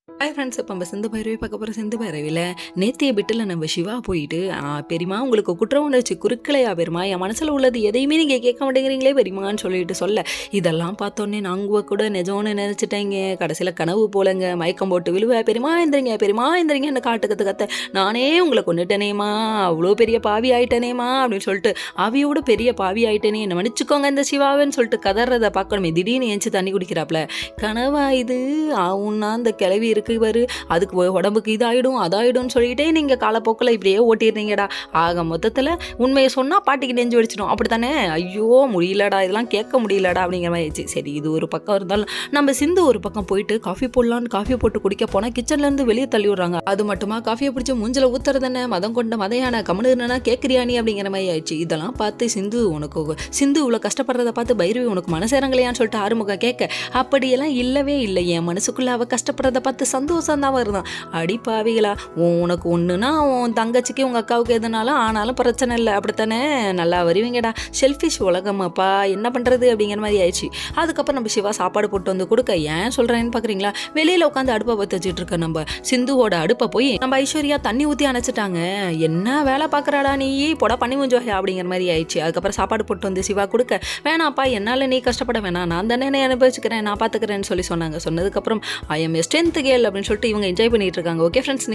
Hi friends, இப்போ நம்ம சிந்து பைரவி பார்க்க போகிற சிந்து பைரவியில் நேத்திய பிட்டில் நம்ம சிவா போயிட்டு பெரியமா உங்களுக்கு குற்ற உணர்ச்சி குறுக்கலையா பெரியமா, என் மனசில் உள்ளது எதையுமே நீங்கள் கேட்க மாட்டேங்கிறீங்களே பெரியமான்னு சொல்லிட்டு சொல்ல, இதெல்லாம் பார்த்தோன்னே நாங்கள் கூட நிஜம்னு நினச்சிட்டேங்க. கடைசியில் கனவு போலங்க, மயக்கம் போட்டு விழுவ பெரியமா எந்திரிங்க என்ன காட்டுக்கத்து கத்த, நானே உங்களை கொண்டுட்டேனேமா, அவ்வளோ பெரிய பாவி ஆயிட்டேனேமா அப்படின்னு சொல்லிட்டு, அவியோட பெரிய பாவி ஆயிட்டேனே, என்ன மன்னிச்சுக்கோங்க இந்த சிவாவேன்னு சொல்லிட்டு கதறதை பார்க்கணுமே. திடீர்னு ஏஞ்சி தண்ணி குடிக்கிறாப்புல, கனவா இது ஆவுன்னா அந்த கிளவி இருக்கு பாரு, அதுக்கு உடம்புக்கு இதாயிடும் அதாயிடும்னு சொல்லிட்டே நீங்கள் காலப்போக்கில் இப்படியே ஓட்டிடுறீங்கடா. ஆக மொத்தத்தில் உண்மையை சொன்னால் பாட்டிக்கு நெஞ்சு வடிச்சிடும், அப்படி தானே? ஐயோ முடியலடா, இதெல்லாம் கேட்க முடியலடா அப்படிங்கிற மாதிரி ஆயிடுச்சு. சரி, இது ஒரு பக்கம் இருந்தாலும் நம்ம சிந்து ஒரு பக்கம் போயிட்டு காஃபி போடலான்னு காஃபி போட்டு குடிக்க போனால் கிச்சன்லேருந்து வெளியே தள்ளி விடுறாங்க. அது மட்டுமா காஃபியை பிடிச்சி மூஞ்சில் ஊத்துறது என்ன, மதம் கொண்ட மதையான கம்முன்னு கேட்குறியானி அப்படிங்கிற மாதிரி ஆயிடுச்சு. இதெல்லாம் பார்த்து சிந்து இவ்வளோ கஷ்டப்படுறத பார்த்து பைரவி உனக்கு மனசேரங்களையான்னு சொல்லிட்டு ஆறுமுகம் கேட்க, அப்படியெல்லாம் இல்லவே இல்லை, என் மனசுக்குள்ளே அவள் கஷ்டப்படுறத பார்த்து சந்தோஷம் தான் வருதான். அடிப்பாவிகளா, உனக்கு ஒன்றுனா உன் தங்கச்சிக்கு உங்கள் அக்காவுக்கு எதுனாலும் ஆனாலும் பிரச்சனை இல்லை, அப்படித்தானே? நல்லா வருவீங்கடா, ஷெல்ஃபிஷ் உலகமாப்பா, என்ன பண்ணுறது அப்படிங்கிற மாதிரி ஆயிடுச்சு. அதுக்கப்புறம் நம்ம சிவா சாப்பாடு போட்டு வந்து கொடுக்க, ஏன் சொல்கிறேன்னு பார்க்குறீங்களா, வெளியில் உட்காந்து அடுப்பை பற்ற வச்சுட்டு இருக்க நம்ம சிந்துவோட அடுப்பை போய் நம்ம ஐஸ்வர்யா தண்ணி ஊற்றி அணைச்சிட்டாங்க. என்ன வேலை பார்க்குறாடா நீ, போட பண்ணி முடிஞ்சோஹே அப்படிங்கிற மாதிரி ஆயிடுச்சு. அதுக்கப்புறம் சாப்பாடு போட்டு வந்து சிவா கொடுக்க, வேணாப்பா என்னால் நீ கஷ்டப்பட வேணாம், நான் தானே அனுபவிச்சுக்கிறேன், நான் பார்த்துக்கிறேன்னு சொன்னாங்க. சொன்னதுக்கப்புறம் ஐ எம் ஸ்ட்ரென்த் கேர்ள் அப்படின்னு சொல்லிட்டு இவங்க என்ஜாய் பண்ணிட்டு இருக்காங்க. Okay friends.